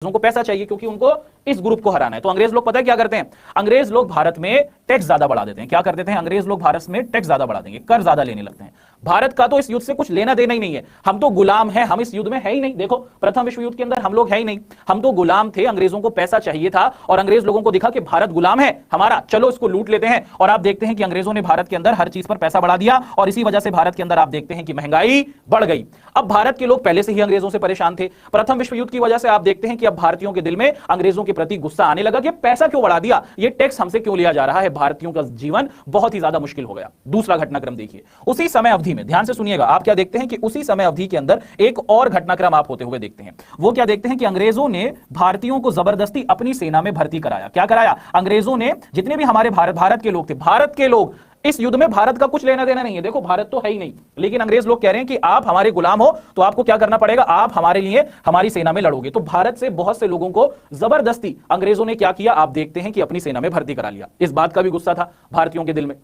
को पैसा चाहिए क्योंकि उनको इस ग्रुप को हराना है। तो अंग्रेज लोग पता है क्या करते हैं, अंग्रेज लोग भारत में टैक्स ज्यादा बढ़ा देते हैं। क्या कर देते हैं अंग्रेज लोग, भारत में टैक्स ज्यादा बढ़ा देंगे, कर ज्यादा लेने लगते हैं। भारत का तो इस युद्ध से कुछ लेना देना ही नहीं है, हम तो गुलाम हैं, हम इस युद्ध में है ही नहीं। देखो प्रथम विश्व युद्ध के अंदर हम लोग है ही नहीं, हम तो गुलाम थे। अंग्रेजों को पैसा चाहिए था और अंग्रेज लोगों को दिखा कि भारत गुलाम है हमारा, चलो इसको लूट लेते हैं। और आप देखते हैं कि अंग्रेजों ने भारत के अंदर हर चीज पर पैसा बढ़ा दिया और इसी वजह से भारत के अंदर आप देखते हैं कि महंगाई बढ़ गई। अब भारत के लोग पहले से ही अंग्रेजों से परेशान थे, प्रथम विश्व युद्ध की वजह से आप देखते हैं कि अब भारतीयों के दिल में अंग्रेजों के प्रति गुस्सा आने लगा कि पैसा क्यों बढ़ा दिया, ये टैक्स हमसे क्यों लिया जा रहा है, भारतीयों का जीवन बहुत ही ज्यादा मुश्किल हो गया। दूसरा घटनाक्रम देखिए, उसी समय अवधि में ध्यान से सुनिएगा, आप क्या देखते हैं कि उसी समय अवधि के अंदर एक और घटनाक्रम आप होते हुए देखते हैं। वो क्या देखते हैं कि अंग्रेजों ने भारतीयों को जबरदस्ती अपनी सेना में भर्ती कराया। क्या कराया, अंग्रेजों ने जितने भी हमारे भारत के लोग थे, भारत के लोग, इस युद्ध में भारत का कुछ लेना देना नहीं है, देखो भारत तो है ही नहीं, लेकिन अंग्रेज लोग कह रहे हैं कि आप हमारे गुलाम हो तो आपको क्या करना पड़ेगा, आप हमारे लिए हमारी सेना में लड़ोगे। तो भारत से बहुत से लोगों को जबरदस्ती अंग्रेजों ने क्या किया, आप देखते हैं कि अपनी सेना में भर्ती करा लिया। इस बात का भी गुस्सा था भारतीयों के दिल में।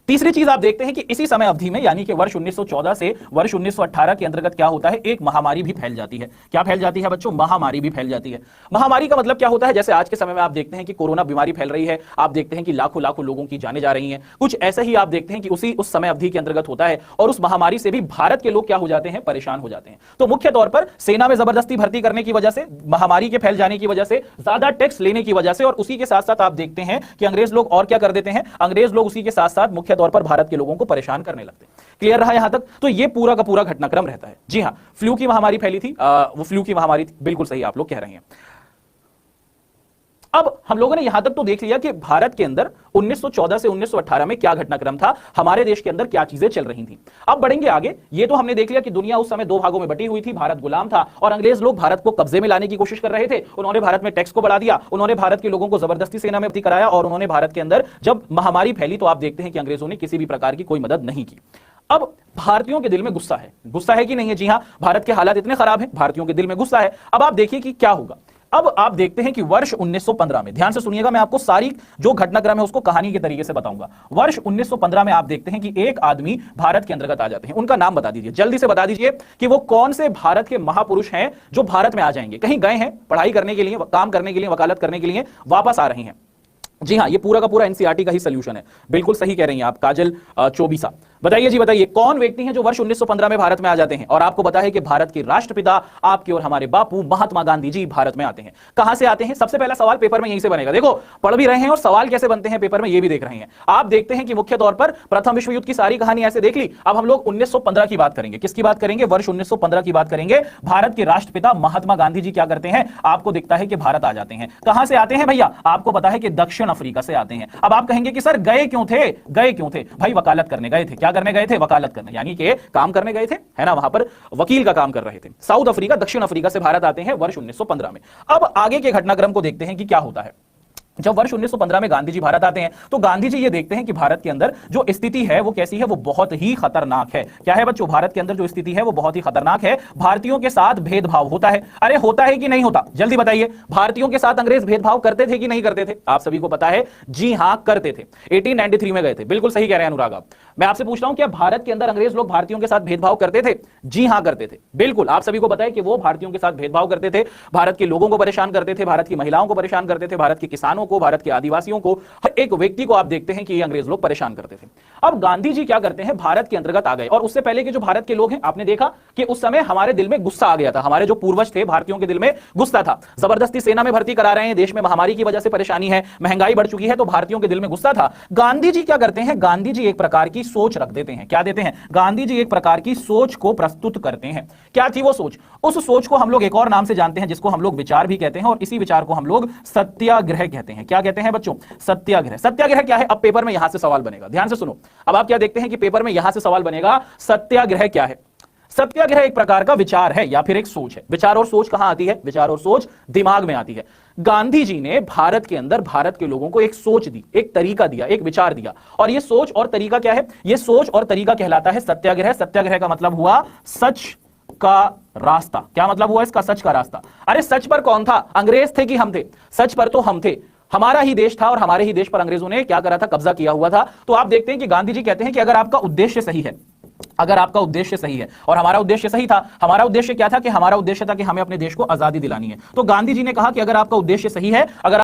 तीसरी चीज आप देखते हैं कि इसी समय अवधि में यानी कि वर्ष 1914 से वर्ष 1918 के अंतर्गत क्या होता है, एक महामारी भी फैल जाती है। क्या फैल जाती है बच्चों, महामारी भी फैल जाती है। महामारी का मतलब क्या होता है, जैसे आज के समय में आप देखते हैं कि कोरोना बीमारी फैल रही है, आप देखते हैं कि लाखों लाखों लोगों की जानें जा रही हैं, कुछ ऐसे ही आप देखते हैं कि उस समय अवधि के अंतर्गत होता है और उस महामारी से भी भारत के लोग क्या हो जाते हैं, परेशान हो जाते हैं। तो मुख्य तौर पर सेना में जबरदस्ती भर्ती करने की वजह से, महामारी के फैल जाने की वजह से, ज्यादा टैक्स लेने की वजह से, और उसी के साथ साथ आप देखते हैं कि अंग्रेज लोग और क्या कर देते हैं, अंग्रेज लोग उसी के साथ साथ मुख्य तौर पर भारत के लोगों को परेशान करने लगते हैं। क्लियर रहा यहां तक, तो ये पूरा का पूरा घटनाक्रम रहता है। जी हां, फ्लू की महामारी फैली थी, वो फ्लू की महामारी थी, बिल्कुल सही आप लोग कह रहे हैं। अब हम लोगों ने यहां तक तो देख लिया कि भारत के अंदर 1914 से 1918 में क्या घटनाक्रम था, हमारे देश के अंदर क्या चीजें चल रही थी। अब बढ़ेंगे आगे, ये तो हमने देख लिया कि दुनिया उस समय दो भागों में बटी हुई थी, भारत गुलाम था और अंग्रेज लोग भारत को कब्जे में लाने की कोशिश कर रहे थे। उन्होंने भारत में टैक्स को बढ़ा दिया, उन्होंने भारत के लोगों को जबरदस्ती सेना में भर्ती कराया और उन्होंने भारत के अंदर जब महामारी फैली तो आप देखते हैं कि अंग्रेजों ने किसी भी प्रकार की कोई मदद नहीं की। अब भारतीयों के दिल में गुस्सा है, गुस्सा है कि नहीं है, जी हां, भारत के हालात इतने खराब हैं, भारतीयों के दिल में गुस्सा है। अब आप देखिए कि क्या होगा। अब आप देखते हैं कि वर्ष 1915 में, ध्यान से सुनिएगा, मैं आपको सारी जो घटनाक्रम है उसको कहानी के तरीके से बताऊंगा। वर्ष 1915 में आप देखते हैं कि एक आदमी भारत के अंतर्गत आ जाते हैं, उनका नाम बता दीजिए, जल्दी से बता दीजिए कि वो कौन से भारत के महापुरुष हैं जो भारत में आ जाएंगे, कहीं गए हैं पढ़ाई करने के लिए, काम करने के लिए, वकालत करने के लिए, वापस आ रहे हैं। जी हां, ये पूरा का पूरा एनसीईआरटी का ही सॉल्यूशन है, बिल्कुल सही कह रही हैं आप काजल चौबीसा। बताइए जी, बताइए कौन व्यक्ति हैं जो वर्ष 1915 में भारत में आ जाते हैं। और आपको पता है कि भारत के राष्ट्रपिता आपके और हमारे बापू महात्मा गांधी जी भारत में आते हैं। कहां से आते हैं, सबसे पहला सवाल पेपर में यहीं से बनेगा। देखो पढ़ भी रहे हैं और सवाल कैसे बनते हैं पेपर में ये भी देख रहे हैं। आप देखते हैं कि मुख्य तौर पर प्रथम विश्व युद्ध की सारी कहानी ऐसे देख ली। अब हम लोग 1915 की बात करेंगे, किसकी बात करेंगे, वर्ष 1915 की बात करेंगे। भारत के राष्ट्रपिता महात्मा गांधी जी क्या करते हैं, आपको दिखता है कि भारत आ जाते हैं। कहां से आते हैं भैया, आपको पता है कि दक्षिण अफ्रीका से आते हैं। अब आप कहेंगे कि सर गए क्यों थे, गए क्यों थे भाई, वकालत करने गए थे। क्या करने गए थे, वकालत करने, यानी कि काम करने गए थे, है ना, वहां पर वकील का काम कर रहे थे। साउथ अफ्रीका, दक्षिण अफ्रीका से भारत आते हैं वर्ष 1915 में। अब आगे के घटनाक्रम को देखते हैं कि क्या होता है। जब वर्ष 1915 में गांधी जी भारत आते हैं तो गांधी जी ये देखते हैं कि भारत के अंदर जो स्थिति है वो कैसी है, वो बहुत ही खतरनाक है। क्या है बच्चों, भारत के अंदर जो स्थिति है वो बहुत ही खतरनाक है। भारतीयों के साथ भेदभाव होता है। अरे होता है कि नहीं होता, जल्दी बताइए, भारतीयों के साथ अंग्रेज भेदभाव करते थे कि नहीं करते थे, आप सभी को पता है, जी हां करते थे। 1893 में गए थे, बिल्कुल सही कह रहे हैं अनुराग आप। मैं आपसे पूछ रहा हूं क्या भारत के अंदर अंग्रेज लोग भारतीयों के साथ भेदभाव करते थे, जी हां करते थे, बिल्कुल आप सभी को पता है कि वो भारतीयों के साथ भेदभाव करते थे, भारत के लोगों को परेशान करते थे, भारत की महिलाओं को परेशान करते थे, भारत के किसानों को, भारत के आदिवासियों को, हर एक व्यक्ति को आप देखते हैं कि ये अंग्रेज लोग परेशान करते थे। अब गांधी जी क्या करते हैं, भारत के अंतर्गत आ गए और उससे पहले के जो भारत के लोग हैं, आपने देखा कि उस समय हमारे दिल में गुस्सा आ गया था, हमारे जो पूर्वज थे भारतीयों के दिल में गुस्सा था। जबरदस्ती सेना में भर्ती करा रहे हैं, देश में महामारी की वजह से परेशानी है, महंगाई बढ़ चुकी है, तो भारतीयों के दिल में गुस्सा था। गांधी जी क्या करते हैं, गांधी जी एक प्रकार की सोच रख देते हैं। क्या देते हैं, गांधी जी एक प्रकार की सोच को प्रस्तुत करते हैं। क्या थी वो सोच, उस सोच को हम लोग एक और नाम से जानते हैं जिसको हम लोग विचार भी कहते हैं और इसी विचार को हम लोग सत्याग्रह कहते हैं। क्या कहते हैं बच्चों, सत्याग्रह। सत्याग्रह क्या है, अब पेपर में यहां से सवाल बनेगा, ध्यान से सुनो। अब आप क्या देखते हैं कि पेपर में यहां से सवाल बनेगा, सत्याग्रह क्या है। सत्याग्रह एक प्रकार का विचार है या फिर एक सोच है। विचार और सोच कहां आती है, विचार और सोच दिमाग में आती है। गांधी जी ने भारत के अंदर भारत के लोगों को एक सोच दी, एक तरीका दिया, एक विचार दिया, और ये सोच और तरीका क्या है, ये सोच और तरीका कहलाता है सत्याग्रह। सत्याग्रह का मतलब हुआ सच का रास्ता। क्या मतलब हुआ इसका, सच का रास्ता। अरे सच पर कौन था, अंग्रेज थे कि हम थे, सच पर तो हम थे, हमारा ही देश था और हमारे ही देश पर अंग्रेजों ने क्या करा था, कब्जा किया हुआ था। तो आप देखते हैं कि गांधी जी कहते हैं कि अगर आपका उद्देश्य सही है, अगर आपका उद्देश्य सही है। और हमारा उद्देश्य सही था। हमारा उद्देश्य क्या था कि हमारा उद्देश्य था कि हमें अपने देश को आजादी दिलानी है। तो गांधी जी ने कहा कि अगर आपका उद्देश्य सही है, अगर